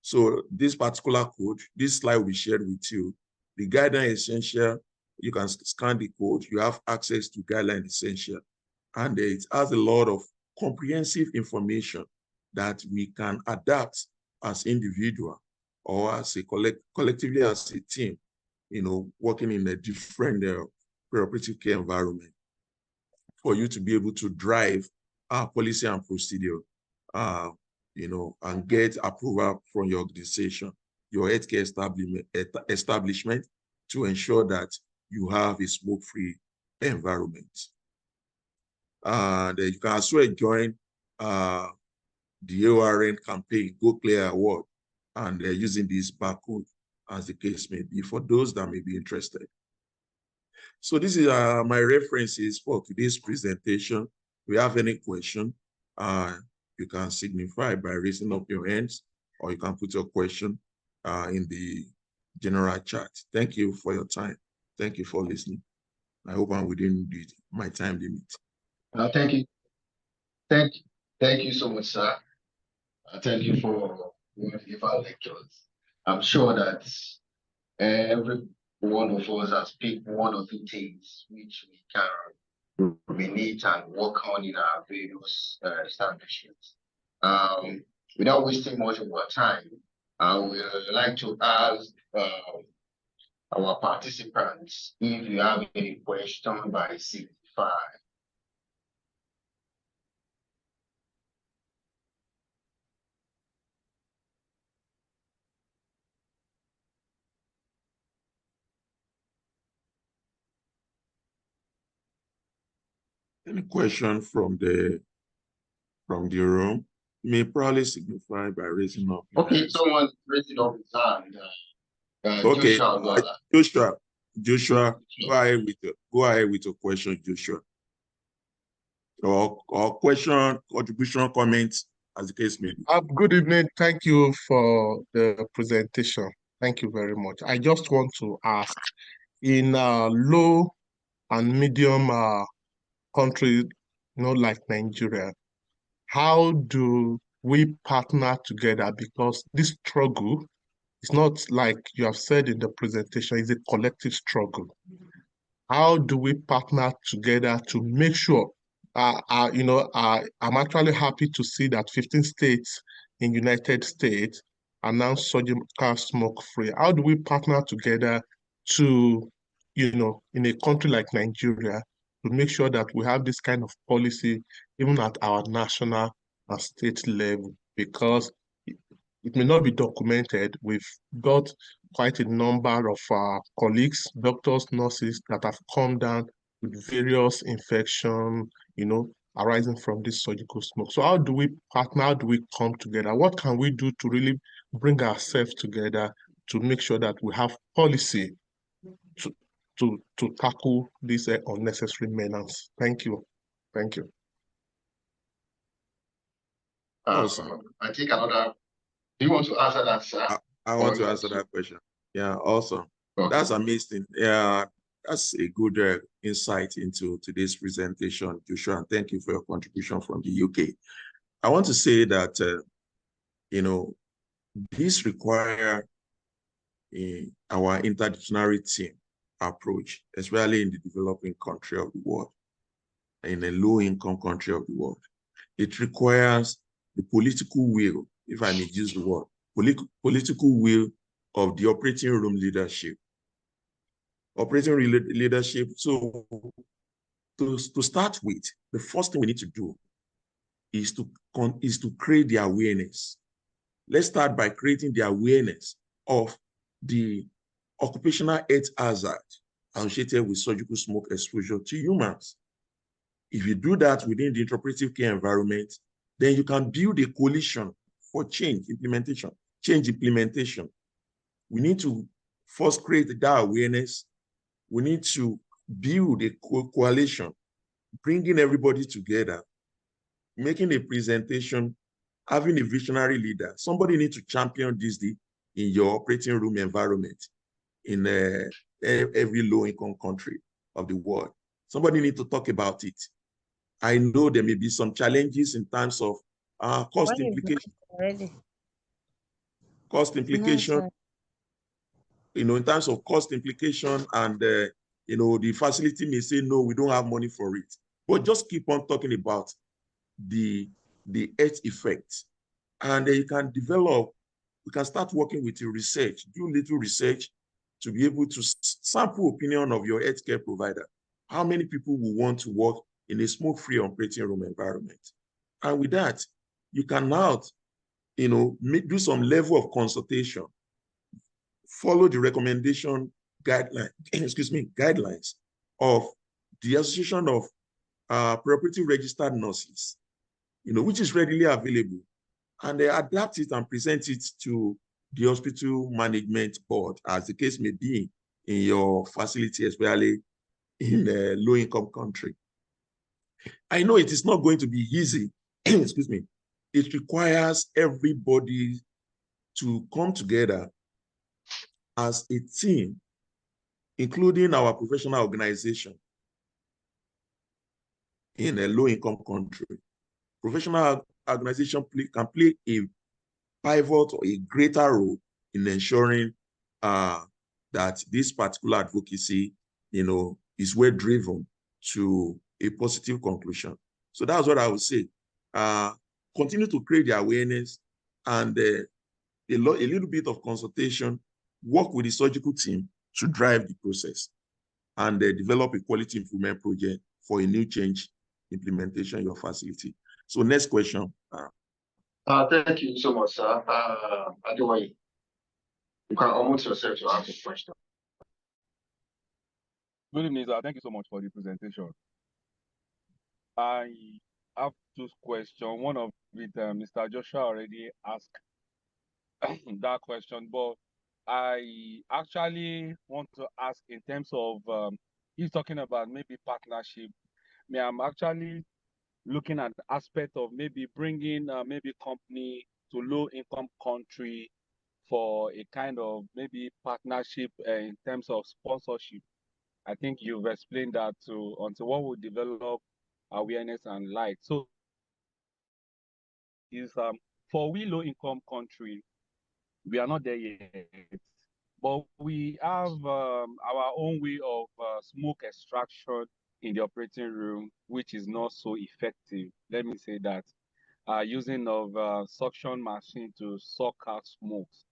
So this particular code, this slide will be shared with you. The Guideline Essential, you can scan the code, you have access to Guideline Essential, and it has a lot of comprehensive information that we can adapt as individual or as a collectively as a team, working in a different perioperative care environment, for you to be able to drive policy and procedure, and get approval from your organization, your healthcare establishment, to ensure that you have a smoke-free environment. And you can as well join the AORN campaign, Go Clear Award, and using this barcode as the case may be, for those that may be interested. So this is my references for today's presentation. If you have any question, you can signify by raising up your hands, or you can put your question in the general chat. Thank you for your time. Thank you for listening. I hope I'm within my time limit. Thank you. Thank you so much, sir. Thank you for your lectures. I'm sure that every one of us has picked one or two things which we can ruminate and work on in our various establishments. Without wasting much of our time, I would like to ask our participants if you have any question by 65. Any question from the room? You may probably signify by raising up. Okay, someone raising up his hand. Okay, Joshua, Sure. go ahead with your question, Joshua. Or question, contribution, comments, as the case may be. Good evening. Thank you for the presentation. Thank you very much. I just want to ask, in low and medium countries, like Nigeria, how do we partner together? Because this struggle is not, like you have said in the presentation, it's a collective struggle. How do we partner together to make sure, I'm actually happy to see that 15 states in United States are now surgical smoke-free. How do we partner together to, in a country like Nigeria, to make sure that we have this kind of policy even at our national and state level? Because it may not be documented. We've got quite a number of colleagues, doctors, nurses that have come down with various infections, arising from this surgical smoke. So how do we partner? How do we come together? What can we do to really bring ourselves together to make sure that we have policy to tackle this unnecessary menace? Thank you. Thank you. Awesome. I think another. Do you want to answer that, sir? I want to answer that question. Yeah, awesome. Okay. That's amazing. Yeah, that's a good insight into today's presentation, Joshua, and thank you for your contribution from the UK. I want to say that, this requires our interdisciplinary team approach, especially in the developing country of the world, in a low-income country of the world. It requires the political will, if I may use the word, political will of the operating room leadership. Operating leadership. So to start with, the first thing we need to do is to create the awareness. Let's start by creating the awareness of the occupational health hazard associated with surgical smoke exposure to humans. If you do that within the intraoperative care environment, then you can build a coalition for change implementation. We need to first create that awareness. We need to build a coalition, bringing everybody together, making a presentation, having a visionary leader. Somebody needs to champion this in your operating room environment in every low-income country of the world. Somebody needs to talk about it. I know there may be some challenges in terms of cost implication. Cost implication, in terms of cost implication, and the facility may say, no, we don't have money for it. But just keep on talking about the health effects. And you can develop, we can start working with your research, do little research to be able to sample opinion of your healthcare provider. How many people will want to work in a smoke-free operating room environment? And with that, you can now, do some level of consultation, follow the recommendation guidelines of the Association of Perioperative Registered Nurses, which is readily available, and they adapt it and present it to the hospital management board, as the case may be in your facility, especially in a low-income country. I know it is not going to be easy. Excuse me. It requires everybody to come together as a team, including our professional organization in a low-income country. Professional organization can play a pivot or a greater role in ensuring that this particular advocacy, is well driven to a positive conclusion. So that's what I would say. Continue to create the awareness and a little bit of consultation, work with the surgical team to drive the process, and develop a quality improvement project for a new change implementation in your facility. So next question. Thank you so much, sir. Adewaye, you can unmute yourself to ask the question. Good evening, sir. Thank you so much for the presentation. I have two questions. One of it, Mr. Joshua already asked that question, but I actually want to ask in terms of, he's talking about maybe partnership. I'm actually looking at the aspect of maybe bringing maybe company to low-income country for a kind of maybe partnership in terms of sponsorship. I think you've explained that until what will develop awareness and light. So is for we low-income country, we are not there yet, but we have our own way of smoke extraction in the operating room, which is not so effective. Let me say that, using of suction machine to suck out smokes.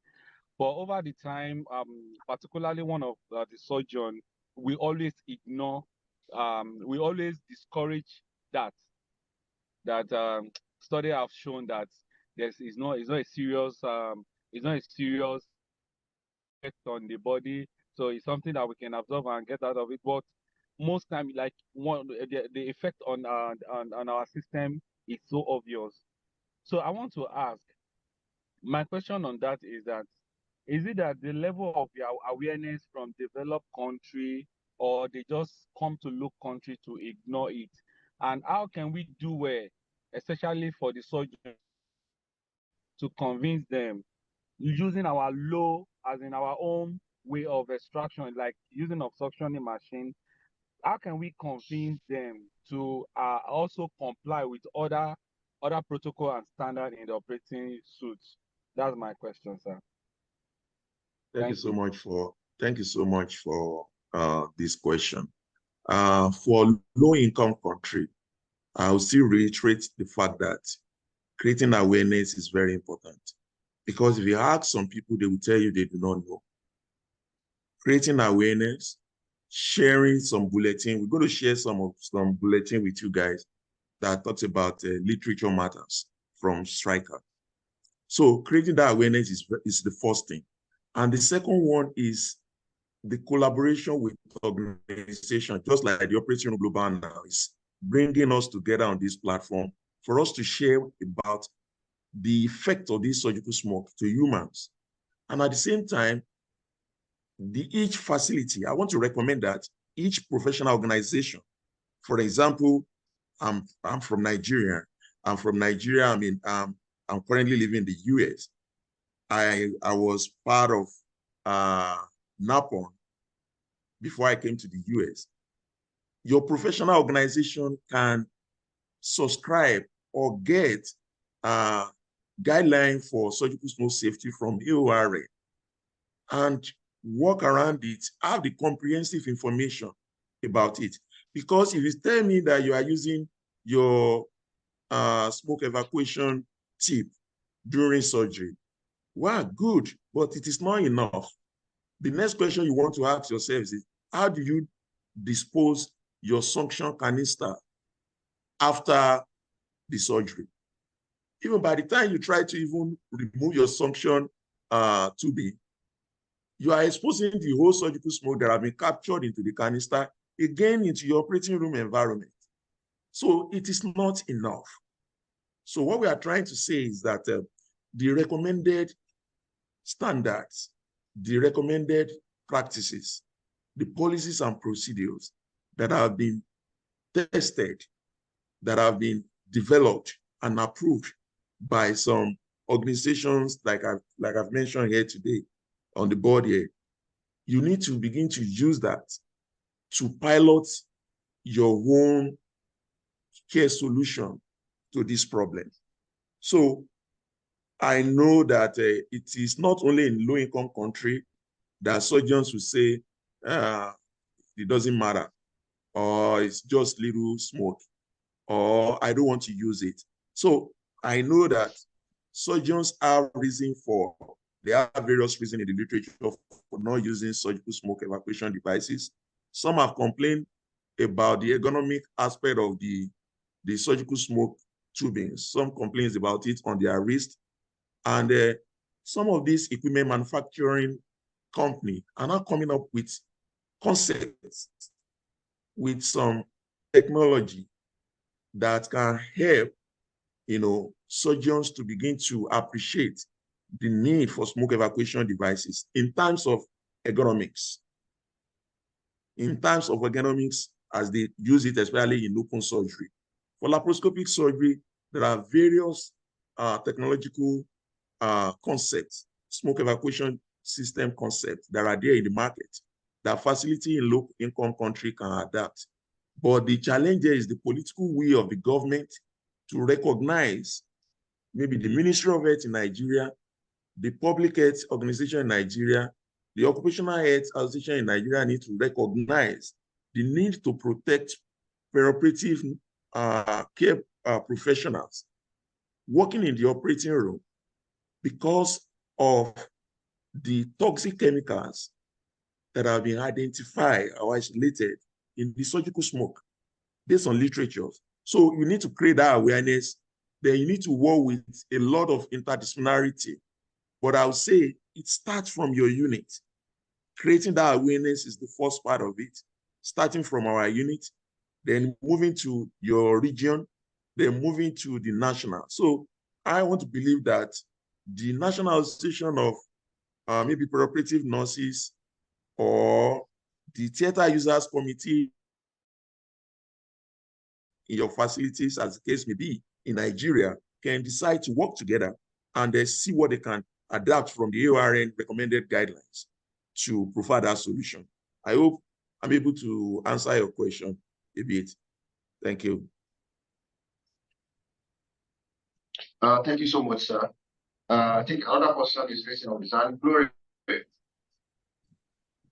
But over the time, particularly one of the surgeon, we always ignore, we always discourage that study have shown that it's not a serious effect on the body. So it's something that we can absorb and get out of it. But most time, like the effect on our system is so obvious. So I want to ask, my question on that is that, is it that the level of their awareness from developed country, or they just come to low country to ignore it? And how can we do well, especially for the surgeon, to convince them using our low, as in our own way of extraction, like using of suctioning machine? How can we convince them to also comply with other protocol and standard in the operating suits? That's my question, sir. Thank you so much for this question. For low-income country, I will still reiterate the fact that creating awareness is very important, because if you ask some people, they will tell you they do not know. Creating awareness, sharing some bulletin. We're going to share some bulletin with you guys that talks about literature matters from Stryker. So creating that awareness is the first thing. And the second one is the collaboration with organizations, just like the Operating Room Global now is bringing us together on this platform for us to share about the effect of this surgical smoke to humans. And at the same time, each facility, I want to recommend that each professional organization. For example, I'm from Nigeria. I'm from Nigeria. I'm currently living in the US. I was part of RPON before I came to the US. Your professional organization can subscribe or get guideline for surgical smoke safety from AORN and work around it, have the comprehensive information about it. Because if you tell me that you are using your smoke evacuation tip during surgery, well, good, but it is not enough. The next question you want to ask yourself is, how do you dispose your suction canister after the surgery? Even by the time you try to even remove your suction tubing, you are exposing the whole surgical smoke that have been captured into the canister again into your operating room environment. So it is not enough. So what we are trying to say is that the recommended standards, the recommended practices, the policies and procedures that have been tested, that have been developed and approved by some organizations like I've mentioned here today on the board here, you need to begin to use that to pilot your own care solution to this problem. So I know that it is not only in low-income country that surgeons will say, it doesn't matter, or it's just little smoke, or I don't want to use it. So I know that surgeons have there are various reasons in the literature for not using surgical smoke evacuation devices. Some have complained about the ergonomic aspect of the surgical smoke tubing. Some complaints about it on their wrist. And some of these equipment manufacturing companies are now coming up with concepts, with some technology that can help, surgeons to begin to appreciate the need for smoke evacuation devices in terms of ergonomics. In terms of ergonomics, as they use it, especially in open surgery. For laparoscopic surgery, there are various technological concepts, smoke evacuation system concepts that are there in the market that facility in low-income country can adapt. But the challenge there is the political will of the government to recognize, maybe the Ministry of Health in Nigeria, the Public Health Organization in Nigeria, the Occupational Health Association in Nigeria need to recognize the need to protect perioperative care professionals working in the operating room because of the toxic chemicals that have been identified or isolated in the surgical smoke based on literature. So you need to create that awareness. Then you need to work with a lot of interdisciplinarity. But I would say it starts from your unit. Creating that awareness is the first part of it, starting from our unit, then moving to your region, then moving to the national. So I want to believe that the National Association of maybe Perioperative Nurses or the Theater Users Committee in your facilities, as the case may be, in Nigeria, can decide to work together and see what they can adapt from the AORN recommended guidelines to provide that solution. I hope I'm able to answer your question a bit. Thank you. Thank you so much, sir. I think another person is raising on his hand. Glory.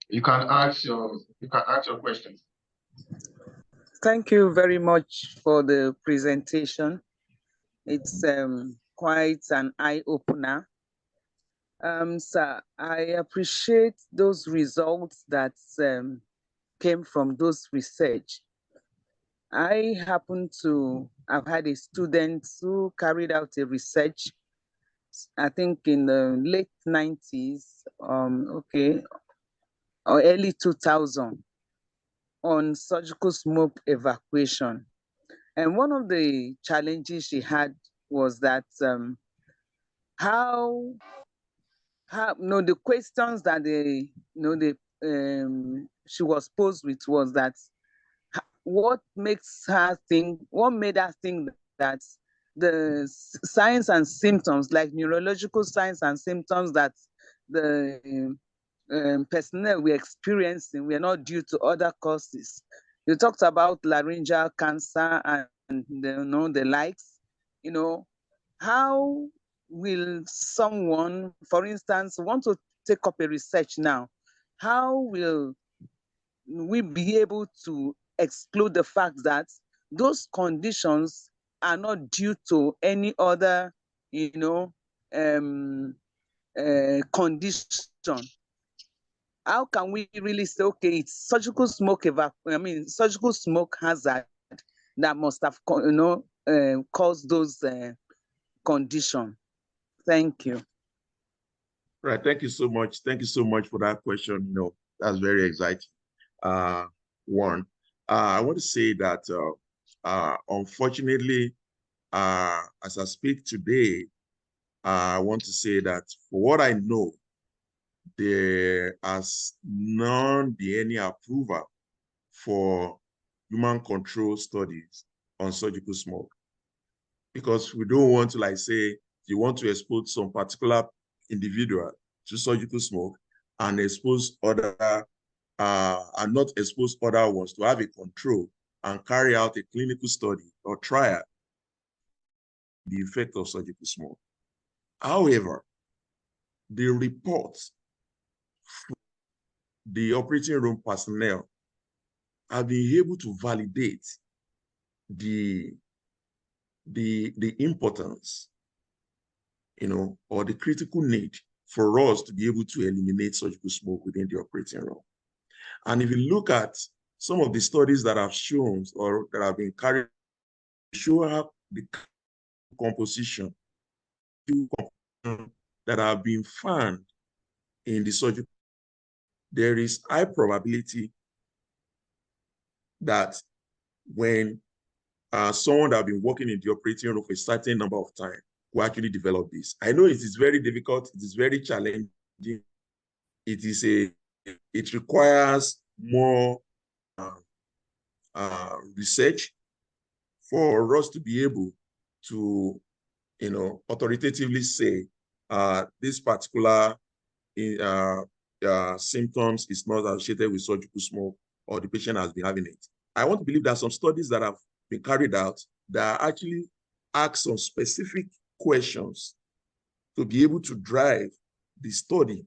You can ask your questions. Thank you very much for the presentation. It's quite an eye-opener. Sir, I appreciate those results that came from those research. I happen to have had a student who carried out a research, I think in the late 90s, or early 2000, on surgical smoke evacuation. And one of the challenges she had was that the questions that they she was posed with was that what made her think that the signs and symptoms, like neurological signs and symptoms that the personnel were experiencing were not due to other causes. You talked about laryngeal cancer and the likes. How will someone, for instance, want to take up a research now? How will we be able to exclude the fact that those conditions are not due to any other, condition? How can we really say, okay, it's surgical smoke surgical smoke hazard that must have, caused those conditions? Thank you. Right. Thank you so much. Thank you so much for that question. That's very exciting. One, I want to say that unfortunately, as I speak today, I want to say that for what I know, there has not been any approval for human control studies on surgical smoke, because we don't want to, like, say, you want to expose some particular individual to surgical smoke and expose other and not expose other ones to have a control and carry out a clinical study or trial the effect of surgical smoke. However, the reports from the operating room personnel have been able to validate the importance, or the critical need for us to be able to eliminate surgical smoke within the operating room. And if you look at some of the studies that have shown or that have been carried, show how the composition that have been found in the surgical, there is high probability that when someone that have been working in the operating room for a certain number of time will actually develop this. I know it is very difficult, it is very challenging. It requires more research for us to be able to, authoritatively say this particular symptoms is not associated with surgical smoke or the patient has been having it. I want to believe that some studies that have been carried out that actually ask some specific questions to be able to drive the study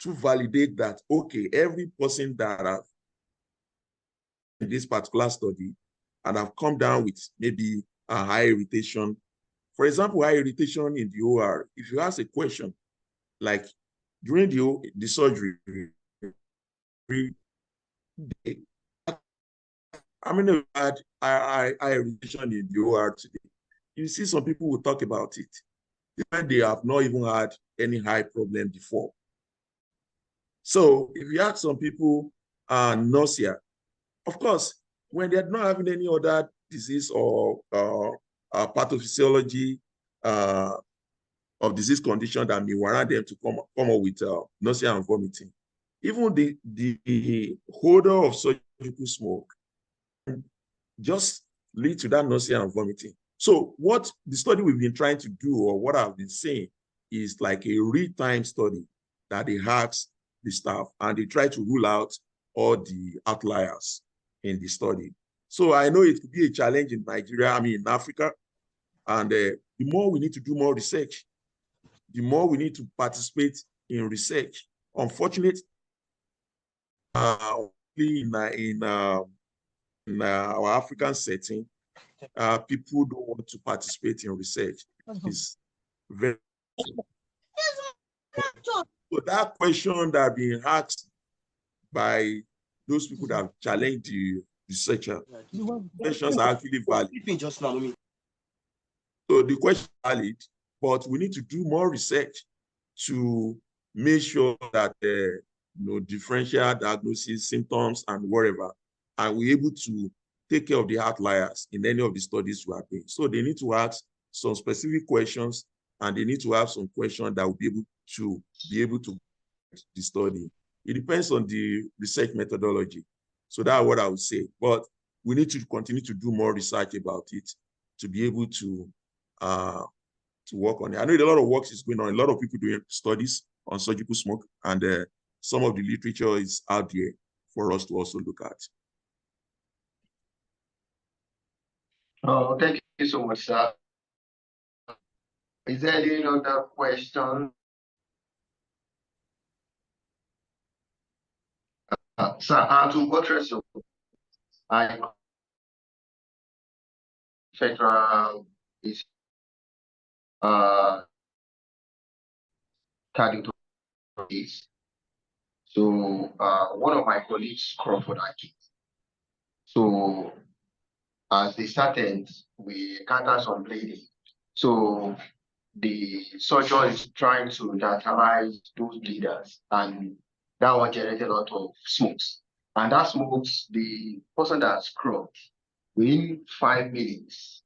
to validate that, okay, every person that have in this particular study and have come down with maybe a high irritation. For example, high irritation in the OR, if you ask a question, like during the surgery, how many had high irritation in the OR today? You see some people will talk about it, when they have not even had any high problem before. So if you ask some people nausea, of course, when they're not having any other disease or pathophysiology of disease condition that may warrant them to come up with nausea and vomiting, even the odor of surgical smoke just lead to that nausea and vomiting. So what the study we've been trying to do, or what I've been saying, is like a real-time study that they ask the staff and they try to rule out all the outliers in the study. So I know it could be a challenge in Nigeria, in Africa, and the more we need to do more research, the more we need to participate in research. Unfortunately, in our African setting, people don't want to participate in research. It's very so that question that being asked by those people that have challenged the researcher, questions are actually valid. So the question is valid, but we need to do more research to make sure that differential diagnosis, symptoms, and whatever, and we're able to take care of the outliers in any of the studies we are doing. So they need to ask some specific questions, and they need to have some questions that will be able to the study It depends on the research methodology. So that's what I would say. But we need to continue to do more research about it to be able to work on it. I know a lot of work is going on. A lot of people doing studies on surgical smoke, and some of the literature is out there for us to also look at. Oh, thank you so much, sir. Is there any other question? Sir, to buttress I federal is carrying to this. So one of my colleagues called for that case. So as they started, we encountered some bleeding. So the surgeon is trying to neutralize those bleeders, and that one generated a lot of smokes. And that smokes, the person that scrubbed within 5 minutes.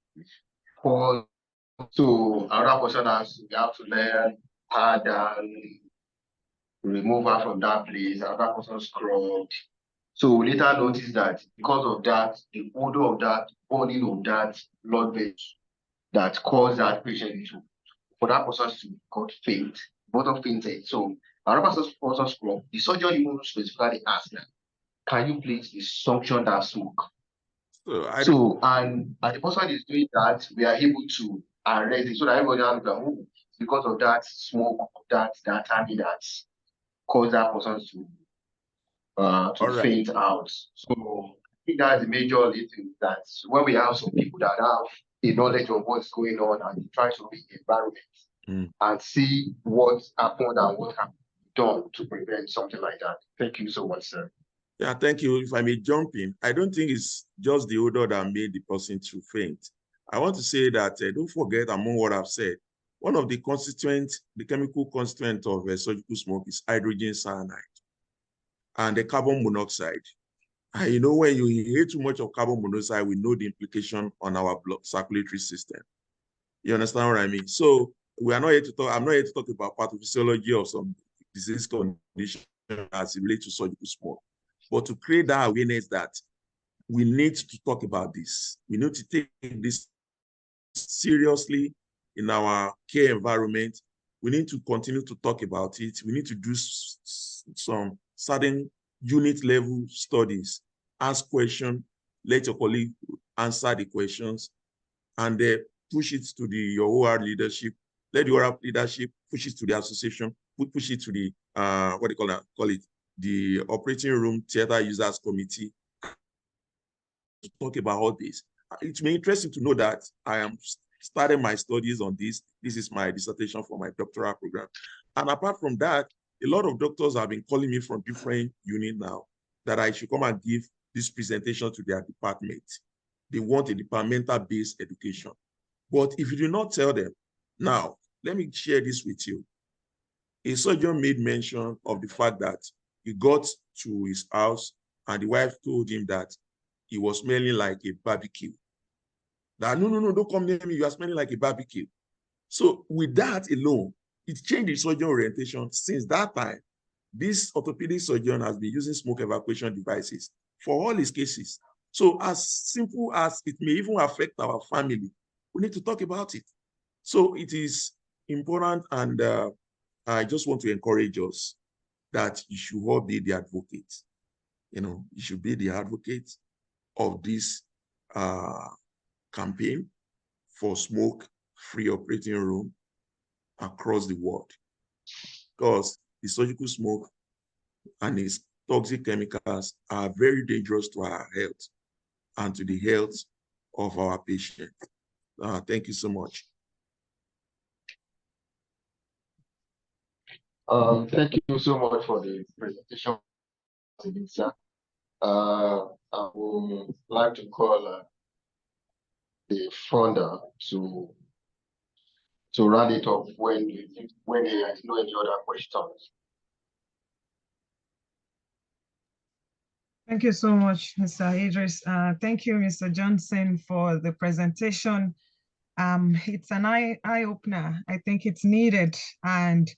So another person has we have to learn pad and remove her from that place. Another person scrubbed. So we later noticed that because of that, the odor of that, burning of that blood vessel that caused that patient to, for that person to got faint, both fainted. So another person scrubbed. The surgeon even specifically asked them, can you please suction that smoke? And the person is doing that, we are able to arrest it so that everybody has to move because of that smoke, that time that caused that person to faint out. So I think that's the major thing, that when we have some people that have a knowledge of what's going on and try to read the environment and see what happened and what can be done to prevent something like that. Thank you so much, sir. Yeah, thank you. If I may jump in, I don't think it's just the odor that made the person to faint. I want to say that don't forget, among what I've said, one of the constituents, the chemical constituent of surgical smoke is hydrogen cyanide and the carbon monoxide. And you know, when you inhale too much of carbon monoxide, we know the implication on our blood circulatory system. You understand what I mean? So we are not here to talk, I'm not here to talk about pathophysiology or some disease condition as it relates to surgical smoke, but to create that awareness that we need to talk about this. We need to take this seriously in our care environment. We need to continue to talk about it. We need to do some certain unit level studies, ask questions, let your colleague answer the questions, and push it to your OR leadership. Let the OR leadership push it to the association, push it to the, what do you call it, the operating room theater users committee to talk about all this. It's very interesting to know that I am starting my studies on this. This is my dissertation for my doctoral program. And apart from that, a lot of doctors have been calling me from different units now that I should come and give this presentation to their department. They want a departmental-based education. But if you do not tell them, now, let me share this with you. A surgeon made mention of the fact that he got to his house and the wife told him that he was smelling like a barbecue. That, no, don't come near me, you are smelling like a barbecue. So with that alone, it changed the surgeon orientation. Since that time, this orthopedic surgeon has been using smoke evacuation devices for all his cases. So as simple as it may even affect our family, we need to talk about it. So it is important, and I just want to encourage us that you should all be the advocates. You know, you should be the advocates of this campaign for smoke-free operating room across the world, because the surgical smoke and its toxic chemicals are very dangerous to our health and to the health of our patients. Thank you so much. Thank you so much for the presentation, sir. I would like to call the founder to round it up when there is no any other questions. Thank you so much, Mr. Idris. Thank you, Mr. Johnson, for the presentation. It's an eye-opener. I think it's needed. And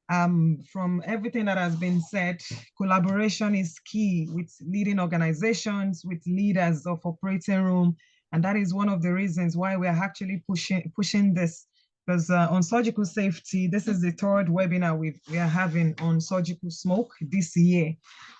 from everything that has been said, collaboration is key with leading organizations, with leaders of operating room. And that is one of the reasons why we are actually pushing this. Because on surgical safety, this is the third webinar we are having on surgical smoke this year.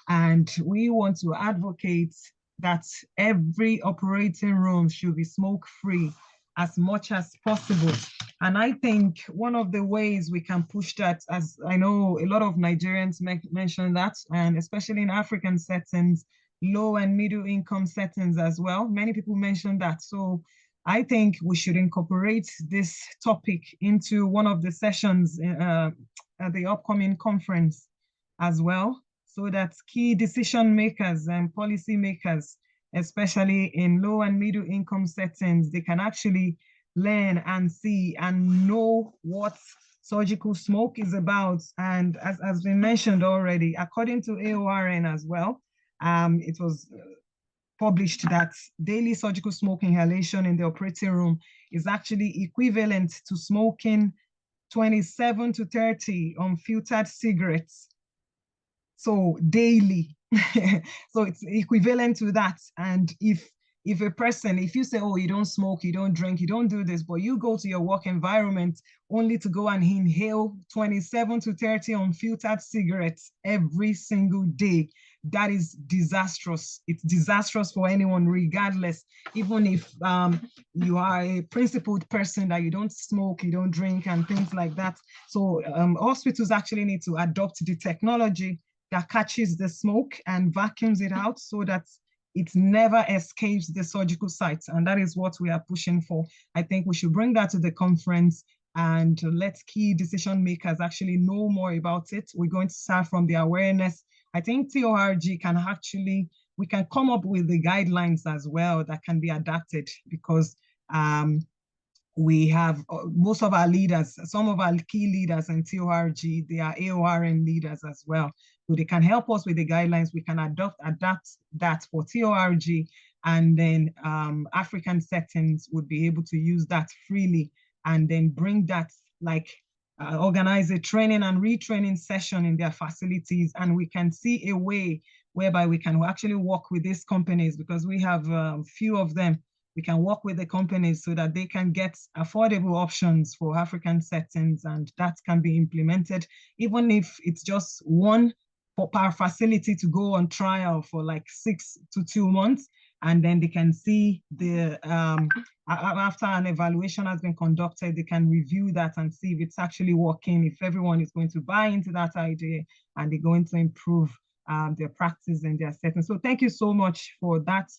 And we want to advocate that every operating room should be smoke-free as much as possible. And I think one of the ways we can push that, as I know a lot of Nigerians mention that, and especially in African settings, low and middle income settings as well, many people mention that. So I think we should incorporate this topic into one of the sessions at the upcoming conference as well, so that key decision makers and policy makers, especially in low and middle income settings, they can actually learn and see and know what surgical smoke is about. And as been mentioned already, according to AORN as well, it was published that daily surgical smoke inhalation in the operating room is actually equivalent to smoking 27 to 30 unfiltered cigarettes. So daily. So it's equivalent to that. And if a person, if you say, oh, you don't smoke, you don't drink, you don't do this, but you go to your work environment only to go and inhale 27 to 30 unfiltered cigarettes every single day, that is disastrous. It's disastrous for anyone, regardless, even if you are a principled person that you don't smoke, you don't drink and things like that. So hospitals actually need to adopt the technology that catches the smoke and vacuums it out so that it never escapes the surgical site. And that is what we are pushing for. I think we should bring that to the conference and let key decision makers actually know more about it. We're going to start from the awareness. I think TORG can actually, we can come up with the guidelines as well that can be adapted, because we have most of our leaders, some of our key leaders in TORG, they are AORN leaders as well. So they can help us with the guidelines. We can adapt that for TORG, and then African settings would be able to use that freely, and then bring that, like organize a training and retraining session in their facilities. And we can see a way whereby we can actually work with these companies, because we have a few of them. We can work with the companies so that they can get affordable options for African settings, and that can be implemented, even if it's just one per facility to go on trial for like 6 to 2 months. And then they can see the, after an evaluation has been conducted, they can review that and see if it's actually working, if everyone is going to buy into that idea and they're going to improve their practice and their settings. So thank you so much for that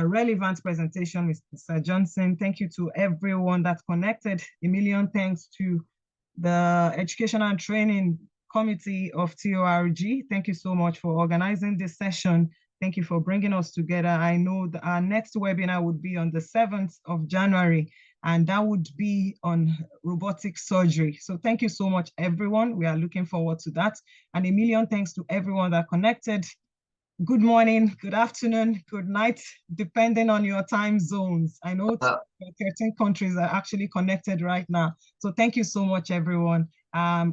relevant presentation, Mr. Johnson. Thank you to everyone that connected. A million thanks to the Education and Training Committee of TORG. Thank you so much for organizing this session. Thank you for bringing us together. I know that our next webinar would be on the 7th of January, and that would be on robotic surgery. So thank you so much, everyone. We are looking forward to that. And a million thanks to everyone that connected. Good morning, good afternoon, good night, depending on your time zones. I know 13 countries are actually connected right now. So thank you so much, everyone.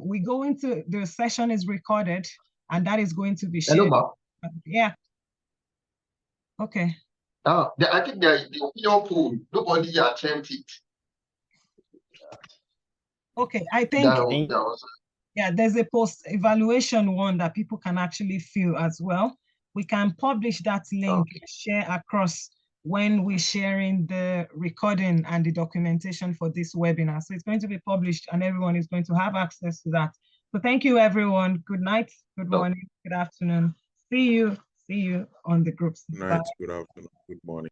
We go into, the session is recorded, and that is going to be shared. Hello, Ma. Yeah. Okay. I think the opinion pool, nobody attempted it. Okay, I think, yeah, there's a post-evaluation one that people can actually fill as well. We can publish that link, share across when we're sharing the recording and the documentation for this webinar. So it's going to be published and everyone is going to have access to that. So thank you, everyone. Good night, good morning, good afternoon. See you on the groups. Good night, good afternoon, good morning.